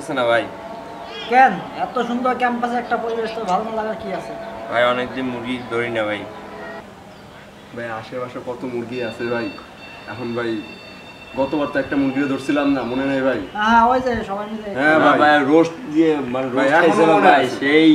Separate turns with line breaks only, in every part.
লাগতেছে না ভাই।
কেন এত সুন্দর ক্যাম্পাসে একটা পরিবেশ তো ভালো না লাগার কি আছে?
ভাই অনেকদিন মুরগি ধরি না ভাই।
ভাই আশেপাশে কত মুরগি আছে ভাই, এখন ভাই গতবার তো একটা মুরগিও ধরছিলাম না, মনে নেই ভাই?
হ্যাঁ ওই যে সবাই মিলে।
হ্যাঁ
ভাই
ভাই,
রোস্ট দিয়ে মানে
ভাই,
রোস্ট
এখনো
খাইছিলাম
মনে
ভাই,
আছে।
সেই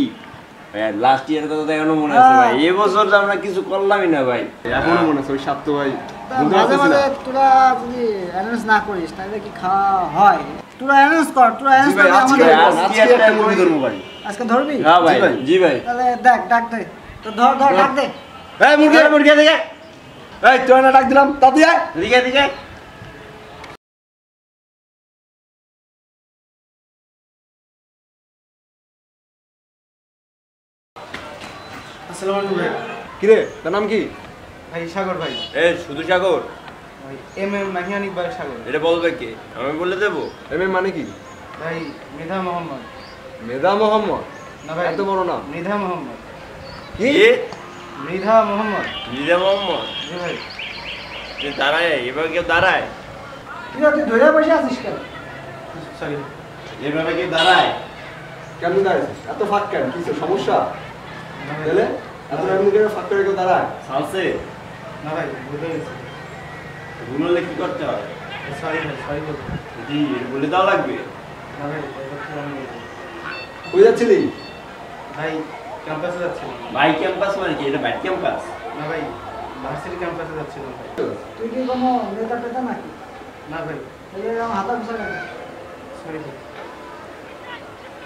লাস্ট ইয়ার কথা তো এখনো মনে আছে ভাই। এবছর তো আমরা কিছু করলামই না ভাই।
এখনো মনে আছে ওই সাত তো ভাই বুঝতে
মাঝে
পারতেছি
মাঝে
না।
তোরা যদি অ্যানাউন্স না করিস তাহলে কি খাওয়া হয়? তোরা অ্যানাউন্স কর, তোরা
জি
অ্যানাউন্স
ভাই,
করলে
আজকে
আমাদের
একটা মুরগি ধরবো ভাই।
আজকে ধরবি?
হ্যাঁ ভাই,
জি ভাই।
জি ভাই।
তাহলে দেখ ডাক দে, তো ধর ধর ডাক দে।
এই মুরগি,
মুরগি দিকে
এই তুই না ডাক দিলাম, তাড়াতাড়ি আয়।
দিকে দিকে।
আসসালামু আলাইকুম ভাই।
কি রে, তার নাম কি?
ভাই সাগর ভাই।
এ শুধু সাগর?
ভাই মাহিয়ানিক ভাই সাগর।
এটা বলবে কে? আমি বলে দেবো?
মানে কি?
ভাই মৃধা মোহাম্মদ।
মেধা মোহাম্মদ?
না ভাই,
এত বড় নাম?
মৃধা মোহাম্মদ।
কি?
মৃধা মোহাম্মদ।
লিজা মোহাম্মদ?
জি ভাই।
দাঁড়ায়, এভাবে কেউ দাঁড়ায়?
তুই ধরে বসে আছিস কেন?
সরি।
এভাবে কেউ দাঁড়ায়?
কেমন দাঁড়াইছিস? এত ফাঁক কেন? কিছু সমস্যা?
না ভাই,
তাহলে এত মুরগি ফাঁক করে কেউ দাঁড়ায়?
সালসে?
না ভাই, ভুলে গেছি।
ভুল হলে কি করতে হয়?
সরি ভাই, সরি বলতে।
জি, বলে দেওয়া লাগবে?
না ভাই, এটা আমি বলছি।
কই যাচ্ছিলি?
ভাই ক্যাম্পাসে যাচ্ছিলাম।
ভাই ক্যাম্পাস মানে কি? এটা বাইট ক্যাম্পাস?
না ভাই, ভার্সিটি ক্যাম্পাসে যাচ্ছিলাম ভাই।
তুই কি কোনো নেতা টেতা নাকি?
না ভাই,
এই যে এরকম হাতা ঘুষা কেন?
সরি ভাই।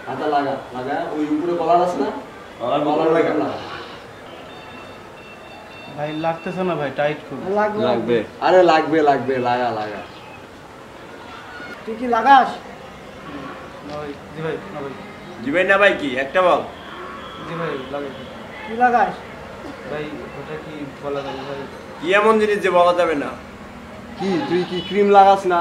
হাতা লাগা, লাগা ওই উপরে কলার আছে না?
কলার
কলার লাগা না।
ভাই লাগতেছে না ভাই, টাইট খুব।
লাগবে, আরে লাগবে লাগবে, লাগা লাগা।
তুই কি লাগাস?
না ভাই, জি ভাই, না ভাই,
জি ভাই না ভাই কি? একটা বল।
জি ভাই, লাগে।
কি লাগাস?
ভাই ওটা কি বলা যাবে ভাই?
কি এমন জিনিস যে বলা যাবে না?
কি তুই কি ক্রিম লাগাস না,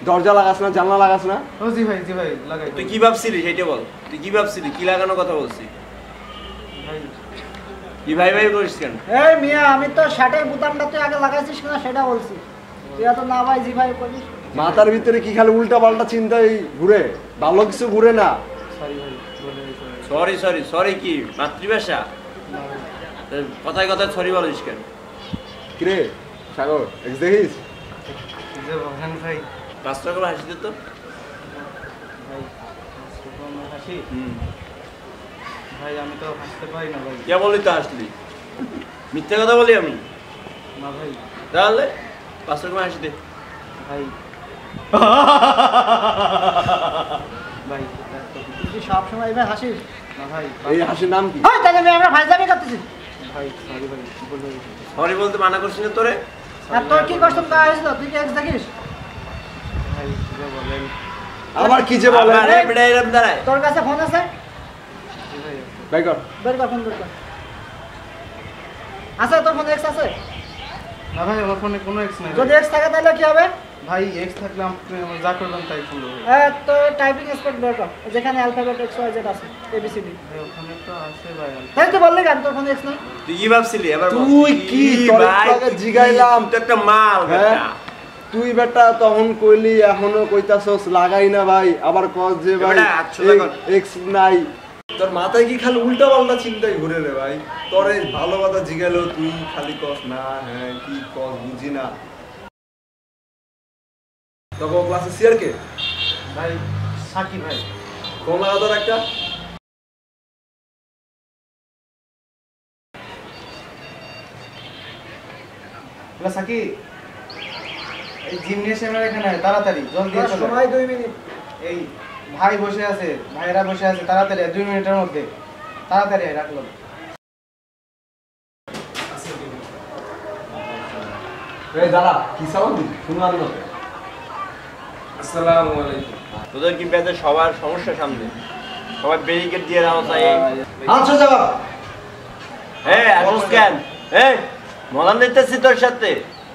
দরজা লাগাস না, জানলা লাগাস না?
ও জি ভাই, জি ভাই, লাগাই।
তুই কি ভাবছিলি সেটা বল। তুই কি ভাবছিলি? কি লাগানোর কথা বলছি?
ভাই
কি ভাই ভাই করিস কেন?
এই মিয়া, আমি তো শার্টের বোতামটা তুই আগে লাগাইছিস কিনা সেটা বলছি। তুই এত না ভাই জি ভাই করিস।
মাথার ভিতরে কি খালি উল্টা পাল্টা চিন্তাই ঘুরে? ভালো কিছু ঘুরে না।
সরি ভাই, বলে গেছি ভাই।
সরি সরি সরি কি মাতৃভাষা?
না ভাই,
কথায় কথায় সরি বলিস কেন?
কিরে সাগর, দেখিস
যে বলেন ভাই।
5 টাকা করে হাসি দে তো।
ভাই শুকনো হাসি।
হুম।
ভাই আমি তো হাসতে পারি না ভাই।
কে বলি তো হাসলি? মিথ্যা কথা বলি আমি?
না ভাই,
তাহলে 5 টাকা করে হাসি দে।
ভাই ভাই
তুই কি সবসময় এইভাবে হাসিস?
না ভাই,
এই হাসির নাম কি?
হ্যাঁ তাহলে আমি আমরা ফাইজলামি করতেছি।
ভাই সরি ভাই, বলে গেছি।
সরি বলতে মানা করছিস না তোরে?
আর তোর কি কষ্ট করা হয়েছিল? তুই কি এক্স দেখিস?
ভাই যে বলেন।
আবার কি যে বলে?
আরে বেটা এরম দাঁড়ায়।
তোর কাছে ফোন আছে?
জি ভাই,
ভাই কর।
বের কর ফোন, বের কর। আছে তোর ফোনে এক্স আছে?
না ভাই আমার ফোনে কোনো এক্স নাই।
যদি এক্স থাকে তাহলে কি হবে?
ভাই এক্স থাকলে আপনি আমার যা করবেন তাই শুনবো ভাই।
তো টাইপিং স্পেড বের কর, যেখানে অ্যালফাবেট এক্স ওয়াই জেড আছে, এবিসিডি।
ভাই ওখানে তো আছে ভাই।
তাই তো বললি কেন তোর ফোনে এক্স নাই?
তুই কি ভাবছিলি? এবার বল।
তুই কি? তোর
ভাই,
একটু আগে জিগাইলাম।
তুই তো একটা মাল
হ্যাঁ?
বেটা।
তুই বেটা তখন কইলি, এখনো কইতাছস লাগাই না ভাই, আবার কস যে ভাই
বেটা, 800 টাকা।
এক্স নাই। তোর মাথায় কি খালি উল্টা পাল্টা চিন্তাই ঘুরে রে ভাই? তোর এই ভালো কথা জিগাইলো তুই খালি কস না, হ্যাঁ কি কস বুঝি না। তখন ক্লাসে সিয়ার কে?
ভাই সাকি ভাই।
কোন লাগা তোর একটা?
বলে সাকি এই জিমনেশিয়ামের এখানে আয়, তাড়াতাড়ি জলদি চলে।
সময় 2 মিনিট।
এই ভাই বসে আছে, ভাইরা বসে আছে, তাড়াতাড়ি 2 মিনিটের মধ্যে তাড়াতাড়ি আয়, রাখলাম।
এই দাঁড়া, কি সাউন্ড দিলি? শুনলাম না।
আসসালামু আলাইকুম।
তোদের কি পেতে সবার সমস্যা সামনে? সবাই ব্যারিকেড দিয়ে দাও চাই।
আচ্ছা যাবা।
হ্যাঁ, আসুস কেন? এই, মজা নিতেছি তোর সাথে।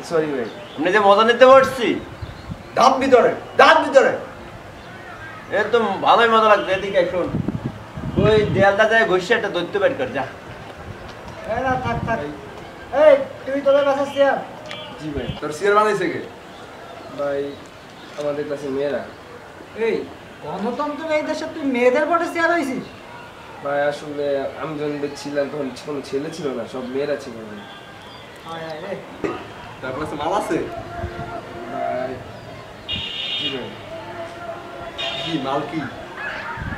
সরি ভাই।
আমি যে মজা নিতে বসছি।
দাঁত ভিতরে, দাঁত ভিতরে।
এ তো ভালোই মজা লাগছে। এদিকে আয়, শোন। ওই দেয়ালটা যায় ঘষে একটা দৈত্য বের কর যা।
এই না থাক থাক। এই তুই তোদের কাছে শেয়ার।
জি ভাই।
তোর সিয়ার বানাইছে কে?
ভাই আমাদের ক্লাসে মেয়েরা।
এই
গণতন্ত্রের এই দেশে তুই মেয়েদের ভোটে চেয়ার হয়েছিস?
ভাই আসলে আমি যখন ছিলাম তখন কোনো ছেলে ছিল না, সব মেয়েরা ছিল ভাই।
হায় হায় রে।
তারপর আছে মাল আছে
ভাই কি ভাই?
কি মাল কি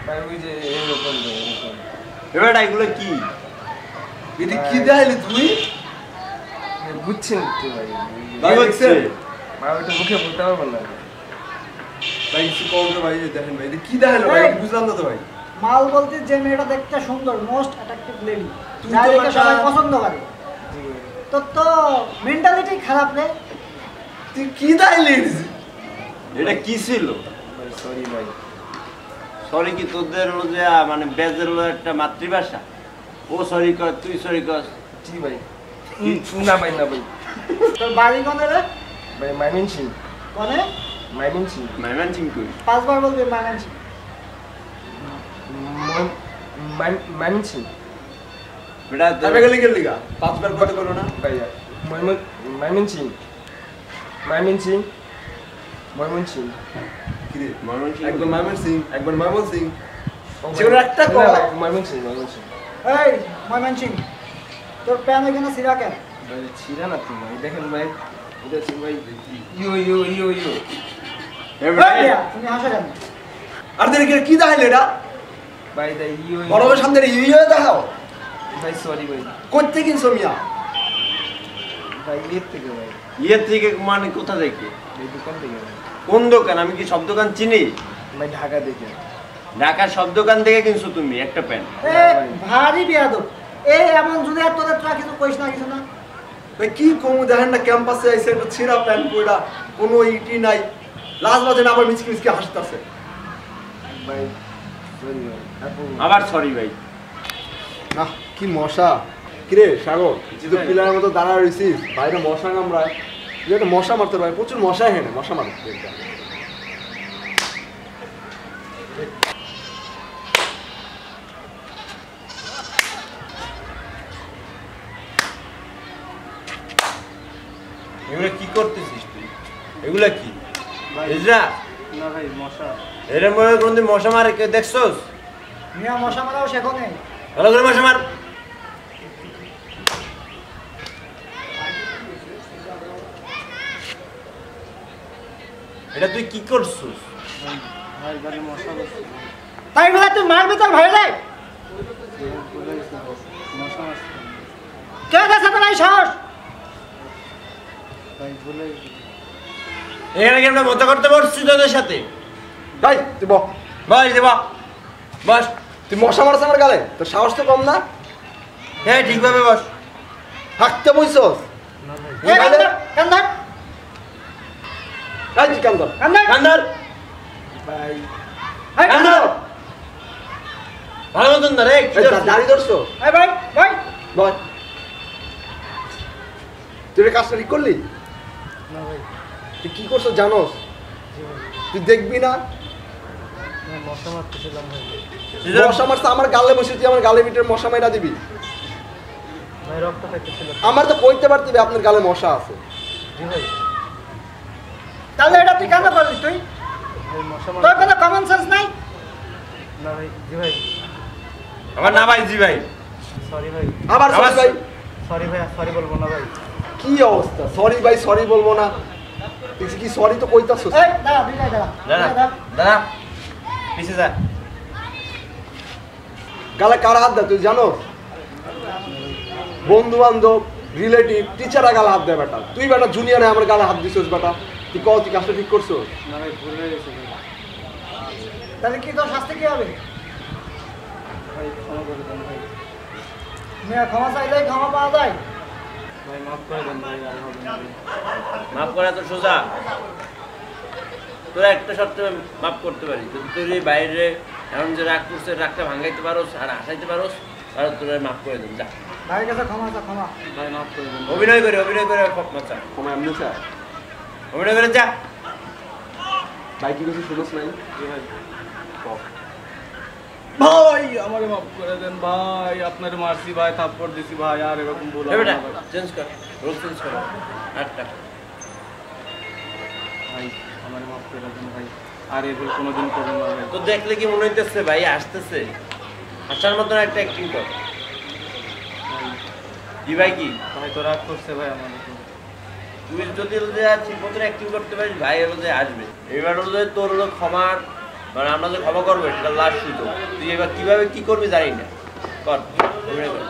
ভাই ওই যে এরকম এরকম
এবার এগুলো কি?
এটা কি দেখাইলি তুই
বুঝছেন তো ভাই?
কি হচ্ছে?
ভাই ওইটা মুখে বলতে পারবো না।
ভাই কিছু কম তো ভাই দেখেন ভাই এটা কি দেখাইলো ভাই
এই!
বুঝলাম না তো ভাই
মাল বলতে যে মেয়েটা দেখতে সুন্দর, মোস্ট অ্যাট্রাকটিভ লেডি,
তুই
যা
তো
দেখে
একটা-
সবাই পছন্দ করে,
জি ভাই।
তোর তো মেন্টালিটি খারাপ রে।
তুই কি দেখাইলি
এটা কি ছিল?
ভাই সরি ভাই।
সরি কি তোদের হলো যে মানে বেজের হলো একটা মাতৃভাষা? ও সরি কর, তুই সরি কর।
জি ভাই। না ভাই না ভাই।
তোর বাড়ি কোনে রে?
ভাই মাইমিনসিং।
কোনে?
মাইমিনসিং।
মাইমান চিং কই?
5 বার বলবি মানানছি।
মাইমিনসিং।
বেটা
তবে গেলি গেলি গা পাঁচবার কত করো না
ভাইয়া মাইমিনসিং। মাইমিনসিং। মাইমিনসিং।
কি রে
মাইমান চিং
একবার মাইমন সিং একবার মাইমন সিং
ও ভাই,
যেকোনো একটা
না
কর।
ভাই, মাইমিনসিং মাইমিনসিং।
এই ময়মনসিং, তোর প্যান এখানে সিরা কেন?
ভাই ছিড়া না তো ভাই, দেখেন ভাই এটা হচ্ছে ভাই ইউ ইউ ইউ ইউ।
এই মিয়া, তুমি হাসো কেন?
আর দেখি কি দেখাইলি এটা
ভাই দা ইউ ইউ।
বড় সামনে ইয়ে দেখাও
ভাই সরি ভাই।
করতে কিনছো মিয়া
ভাই এর থেকে ভাই,
ইয়ে থেকে মানে কোথা থেকে?
এই দোকান থেকে ভাই।
কোন দোকান? আমি কি সব দোকান চিনি?
ভাই ঢাকা থেকে।
ঢাকার সব দোকান থেকে কিনছো তুমি একটা প্যান্ট?
এ ভারী বিয়াদব। এই এমন যদি আর তোদের তোরা কিছু কইস না, কিছু না।
ভাই কি কমু দেখেন না ক্যাম্পাসে আইছে একটা ছিঁড়া প্যান্ট পরা কোনো ইটি নাই লাস্ট বাজে না আবার মিচকি মিচকি হাসতেছে
ভাই সরি ভাই। আপু
আবার সরি ভাই।
না কি মশা কিরে সাগর তুই তো পিলারের মতো দাঁড়া রইছিস বাইরে মশা কামড়ায় তুই একটা মশা মারতে পারে প্রচুর মশা হেনে মশা মারতে একটা
এগুলা কি করতেছিস তুই? এগুলা কি? ইজরা
না ভাই মশা।
এর মধ্যে কোনদিন মশা মারে কেউ দেখছস?
মিয়া মশা মারাও শেখো নেই।
ভালো করে মশা মার। এটা তুই কি করছিস?
ভাই বাড়ি মশা বসছে।
তাই বলে তুই মারবি তোর ভাই রে?
মশা আসছে
কে গেছে তোর এই সাহস?
ভাই ভুলে গেছি।
এখানে কি আমরা মজা করতে পারছি তোদের সাথে?
তাই তুই বল
বস দেবা বস।
তুই মশা মারছ আমার গালে তোর সাহস তো কম না
হ্যাঁ ঠিকভাবে বস।
হাঁকতে বইছস
না ভাই
এ কান ধর, কান ধর,
তাই তুই কান ধর
কান ধর।
কান্দার
ভাই
এই কান ধর।
ভালো মতন ধরে কি
এই
করছিস?
দাড়ি ধরছো
এই ভাই, ভাই।
বল তুই এই কাজটা ঠিক করলি
না ভাই
তুই কি করছো জানোস তুই দেখবি না
না, মশা মারতেছিলাম ভাই।
মশা মারছে আমার গালে বসে তুই আমার গালে ভিতরে মশা মাইরা দিবি
ভাই রক্ত খাইতেছিল।
আমার তো কইতে পারতি ভাই আপনার গালে মশা আছে
জি ভাই
তাহলে এটা তুই কেন করলি তুই?
ভাই মশা
তোর
মার।
কোনো কমন সেন্স নাই?
না ভাই জি ভাই
আমার না ভাই জি ভাই।
সরি ভাই
আবার
আবার
সরি ভাই
সরি ভাই সরি বলবো না ভাই।
কি অবস্থা সরি ভাই সরি বলবো না তুই কি সরি তো কইতাছস
এই দাঁড়া, দুই দাঁড়া,
দাঁড়া দাঁড়া পিছে যা।
গালে কারা হাত দেয় তুই জানো বন্ধু বান্ধব রিলেটিভ টিচাররা গালে হাত দেয় বেটা তুই বেটা জুনিয়রে আমার গালে হাত দিছিস বেটা তুই কও তুই কাজটা ঠিক করছো
না ভাই ভুলে গেছি ভাই।
তাহলে কি তোর শাস্তি কি হবে?
ভাই ক্ষমা করে দেন ভাই।
মিয়া ক্ষমা চাইলেই ক্ষমা পাওয়া যায়?
ভাই মাফ করে দেন ভাই, আর হবে না ভাই।
মাফ করা তো সোজা। তোরা একটা শর্তে মাফ করতে পারি, যদি তোর এই বাইরে এমন যে রাগ করছে রাগটা ভাঙাইতে পারোস আর হাসাইতে পারোস তাহলে তোরা মাফ করে দেব। যা
ভাইয়ের কাছে ক্ষমা চা, ক্ষমা।
ভাই মাফ করে দেন।
অভিনয় করে ক্ষমা চা।
ক্ষমা এমনি স্যার
অভিনয় করে যা।
ভাই কি কিছু শুনোস নাই
জি ভাই ভাই আমারে মাফ করে দেন ভাই, আপনার মারছি ভাই, থাপ্পড় দিছি ভাই, আর এরকম ভুল
এ
হবে
বেটা
না ভাই।
চেঞ্জ কর, রোল চেঞ্জ কর। আটটা
ভাই আমারে মাফ করে দেন ভাই। আর এই ভুল কোনোদিন করবো না ভাই।
তো দেখলে কি মনে হইতেছে ভাই আসতেছে? আসার মতন একটা অ্যাক্টিং কর। কি ভাই কি?
ভাই তো রাগ করছে ভাই আমার উপর।
তুই যদি ঠিক মতন অ্যাক্টিং করতে পারিস ভাই হলো যে আসবে। এবার হলো যে তোর হলো ক্ষমার মানে আমরা যে ক্ষমা করবো সেটা লাস্ট সুযোগ। তুই এবার কিভাবে কি করবি জানি না, কর অভিনয় কর।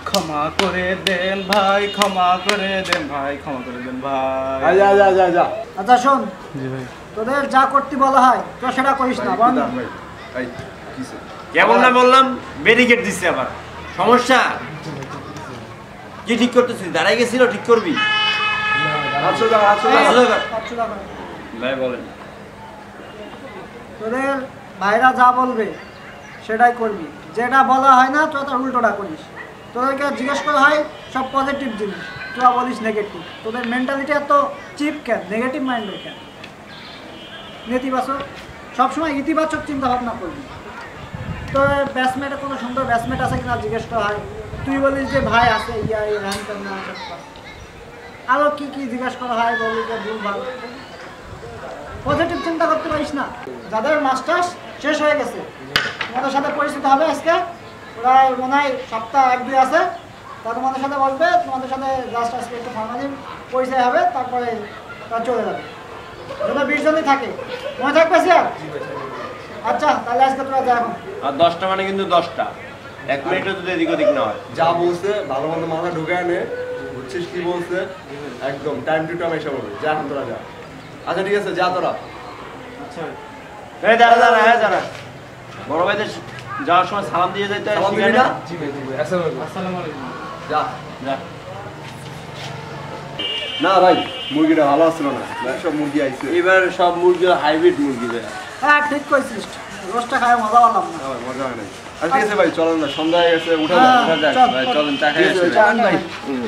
ক্ষমা করে দেন ভাই, ক্ষমা করে দেন ভাই, ক্ষমা করে দেন ভাই।
যা যা যা যা
আচ্ছা শোন,
জি ভাই।
তোদের যা করতে বলা হয় তো সেটা করিস না বল।
ভাই কিসে
কেমন না বললাম ব্যারিকেড দিচ্ছে আবার সমস্যা কি ঠিক করতেছিস? দাঁড়াই গেছিল ঠিক করবি
আচ্ছা যা আচ্ছা
এই,
আচ্ছা,
আচ্ছা, দেখো।
ভাই বলেন।
তোদের ভাইরা যা বলবে সেটাই করবি, যেটা বলা হয় না তুই তার উল্টোটা করিস। তোদেরকে জিজ্ঞেস করা হয় সব পজিটিভ জিনিস, তুই বলিস নেগেটিভ। তোদের মেন্টালিটি এত চিপ কেন, নেগেটিভ মাইন্ডের কেন? নেতিবাচক, সবসময় ইতিবাচক চিন্তা ভাবনা করবি। তোর ব্যাটসম্যানের কোনো সুন্দর ব্যাটসম্যান আছে কিনা জিজ্ঞেস করা হয়, তুই বলিস যে ভাই আছে ইয়া এই হ্যান তেন না সব। আরও কী কী জিজ্ঞেস করা হয় বলি যে ভুল ভাল। পজিটিভ চিন্তা করতে পারিস না। যাদের মাস্টার্স শেষ হয়ে গেছে তোমাদের সাথে পরিচিত হবে আজকে, ওরা মনে হয় সপ্তাহ 1-2 আছে, তা তোমাদের সাথে বলবে, তোমাদের সাথে জাস্ট আজকে একটু ফর্মালি পরিচয় হবে, তারপরে তারা চলে যাবে। যদি 20 জনই থাকে মনে থাকবে স্যার? আচ্ছা তাহলে আজকে তোরা যা এখন।
আর 10টা মানে কিন্তু 10টা, 1 মিনিটও যদি এদিক ওদিক না হয়।
যা বলছে ভালো মন্দ মাথা ঢুকায় নে, বুঝছিস কি বলছে একদম টাইম টু টাইম এসে বলবে। যা এখন তোরা যা। আচ্ছা ঠিক আছে যা তোরা।
আচ্ছা
এই দাঁড়া দাঁড়া, হ্যাঁ দাঁড়া। বড় ভাইদের যাওয়ার সময় সালাম দিয়ে যাইতে হয়,
সালাম দিবি
শিখায়
না?
না?
জি ভাই জি ভাই আসসালামু আলাইকুম।
আসসালামু আলাইকুম।
যা।
যা।
না ভাই মুরগিটা ভালো আসছিল না, সব মুরগি আইছে।
এবার সব মুরগি হাইব্রিড মুরগি দেয়।
হ্যাঁ ঠিক কইছিস, রোজটা খায় মজা পেলাম না।
মজা হয় নাই। আর ঠিক আছে ভাই চলেন না, সন্ধ্যা হয়ে গেছে, উঠে
হ্যাঁ,
যাও।
উঠা যাক
চল,
ভাই,
চল।
চলেন চা
ঠিক
খাই
আছে,
আসি।
চলেন ভাই।
হুম।